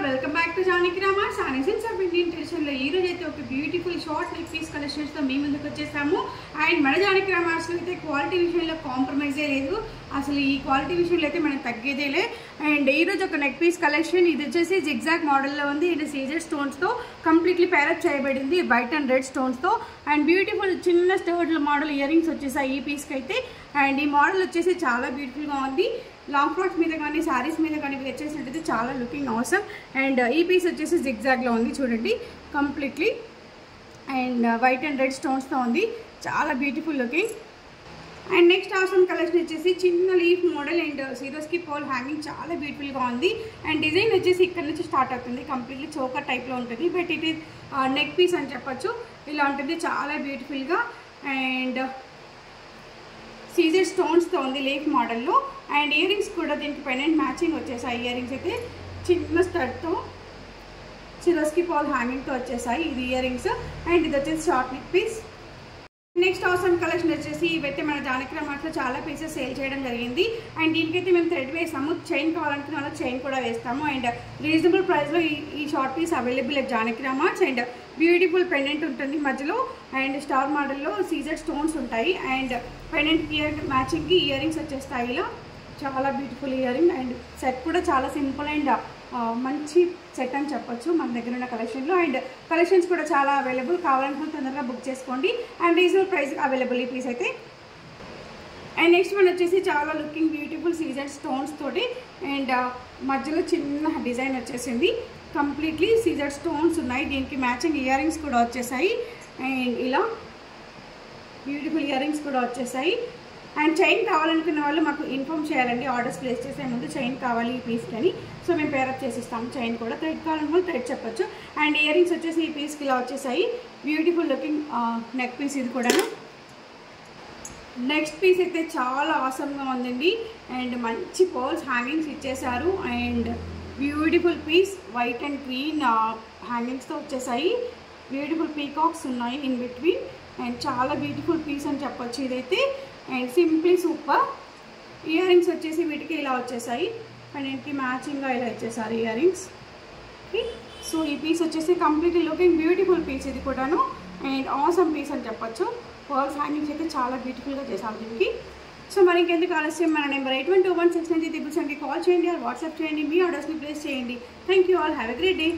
Welcome back to Janaki Rama sarees of Indian tradition లో ఈ రోజు అయితే ఒక beautiful short neck piece collections తో మీ ముందుకు వచ్చేసాము. అండ్ మన జానకి రామాస్ లో అయితే క్వాలిటీ విషయంలో కాంప్రమైజే లేదు, అసలు ఈ క్వాలిటీ విషయంలో అయితే మనం తగ్గేదేలే. అండ్ ఈ రోజు ఒక నెక్ పీస్ కలెక్షన్, ఇది వచ్చేసి జిగ్జాగ్ మోడల్లో ఉంది. ఇది సీజర్ స్టోన్స్ తో కంప్లీట్లీ ప్యారప్ చేయబడింది, వైట్ అండ్ రెడ్ స్టోన్స్ తో. అండ్ బ్యూటిఫుల్ చిన్న స్టర్డ్ మోడల్ ఇయర్ రింగ్స్ వచ్చేసాయి ఈ పీస్ కి అయితే. అండ్ ఈ మోడల్ వచ్చేసి చాలా బ్యూటిఫుల్ గా ఉంది. లాంగ్ ఫ్రాక్స్ మీద కానీ శారీస్ మీద కానీ వేర్ చేసినట్టయితే చాలా లుకింగ్ అవసరం. అండ్ ఈ పీస్ వచ్చేసి జిగ్జాగ్లో ఉంది చూడండి completely. And white and red స్టోన్స్తో ఉంది, చాలా beautiful looking. And next awesome collection వచ్చేసి చిన్న leaf model and Swarovski pole hanging చాలా బ్యూటిఫుల్గా ఉంది. అండ్ డిజైన్ వచ్చేసి ఇక్కడ నుంచి స్టార్ట్ అవుతుంది, కంప్లీట్లీ చోకర్ టైప్లో ఉంటుంది. But it is neck piece అని చెప్పచ్చు. ఇలా ఉంటుంది చాలా బ్యూటిఫుల్గా. అండ్ సీజర్ స్టోన్స్తో ఉంది లీఫ్ మోడల్లో. అండ్ ఇయర్ రింగ్స్ కూడా దీనికి పెండెంట్ మ్యాచింగ్ వచ్చేసాయి. ఇయర్ రింగ్స్ అయితే చిన్న స్టడ్తో సిరోస్కి పాల్ హ్యాంగింగ్తో వచ్చేసాయి ఇది ఇయర్ రింగ్స్. అండ్ ఇది వచ్చేసి short neck piece. Next awesome collection వచ్చేసి ఇవైతే మన జానకి రామాస్లో చాలా పీసెస్ సేల్ చేయడం జరిగింది. అండ్ దీనికైతే మేము థ్రెడ్ వేసాము, చైన్ కావాలనుకున్న వాళ్ళకి చైన్ కూడా వేస్తాము. అండ్ రీజనబుల్ ప్రైస్లో ఈ short piece available at Janaki Ramas. And beautiful pendant ఉంటుంది మధ్యలో. అండ్ స్టార్ మోడల్లో సీజర్ స్టోన్స్ ఉంటాయి. అండ్ పెండెంట్ ఇయర్ మ్యాచింగ్కి ఇయర్ రింగ్స్ వచ్చేస్తాయి ఇలా, చాలా beautiful earring. And set కూడా చాలా సింపుల్ అండ్ మంచి సెట్ అని చెప్పొచ్చు మన దగ్గర ఉన్న కలెక్షన్లో. అండ్ కలెక్షన్స్ కూడా చాలా అవైలబుల్, కావాలనుకున్న తొందరగా బుక్ చేసుకోండి. అండ్ రీజనబుల్ ప్రైస్ అవైలబుల్ ఈ పీస్ అయితే. అండ్ నెక్స్ట్ వన్ వచ్చేసి చాలా లుకింగ్ బ్యూటిఫుల్ సీజర్ స్టోన్స్ తోటి. అండ్ మధ్యలో చిన్న డిజైన్ వచ్చేసింది, కంప్లీట్లీ సీజర్ స్టోన్స్ ఉన్నాయి. దీనికి మ్యాచింగ్ ఇయర్ రింగ్స్ కూడా వచ్చేసాయి. అండ్ ఇలా బ్యూటిఫుల్ ఇయర్ రింగ్స్ కూడా వచ్చేసాయి. అండ్ చైన్ కావాలనుకున్న వాళ్ళు మాకు ఇన్ఫామ్ చేయాలండి, ఆర్డర్స్ ప్లేస్ చేసే ముందు చైన్ కావాలి ఈ పీస్కి అని. సో మేము పేరప్ చేసిస్తాము చైన్ కూడా. థ్రెడ్ కావాలనుకున్న థ్రెడ్ చెప్పొచ్చు. అండ్ ఇయర్ రింగ్స్ వచ్చేసి ఈ పీస్కి ఇలా వచ్చేసాయి, బ్యూటిఫుల్ లుకింగ్ నెక్ పీస్ ఇది కూడాను. నెక్స్ట్ పీస్ అయితే చాలా ఆసమ్గా ఉందండి. అండ్ మంచి పర్ల్స్ హ్యాంగింగ్స్ ఇచ్చేసారు. And beautiful piece white and green హ్యాంగింగ్స్తో వచ్చేసాయి. బ్యూటిఫుల్ పీకాక్స్ ఉన్నాయి ఇన్ బిట్వీన్. అండ్ చాలా బ్యూటిఫుల్ పీస్ అని చెప్పొచ్చు ఇదైతే. And simply super. Earrings వచ్చేసి వీటికి ఇలా వచ్చేసాయి, పెండెంట్కి మ్యాచింగ్గా ఇలా ఇచ్చేసారు ఇయర్ రింగ్స్. సో ఈ పీస్ వచ్చేసి కంప్లీట్లీ లుకింగ్ బ్యూటిఫుల్ పీస్ ఇది కూడాను. అండ్ ఆసమ్ పీస్ అని చెప్పొచ్చు. పర్ల్స్ హ్యాంగింగ్స్ అయితే చాలా బ్యూటిఫుల్గా చేశారు దీనికి. సో మరి ఇంకెందుకు ఆలస్యం, మన నెంబర్ 812169 కాల్ చేయండి, ఆర్ వాట్సాప్ చేయండి, మీ ఆర్డర్స్ని ప్లేస్ చేయండి. Thank you all, have a great day.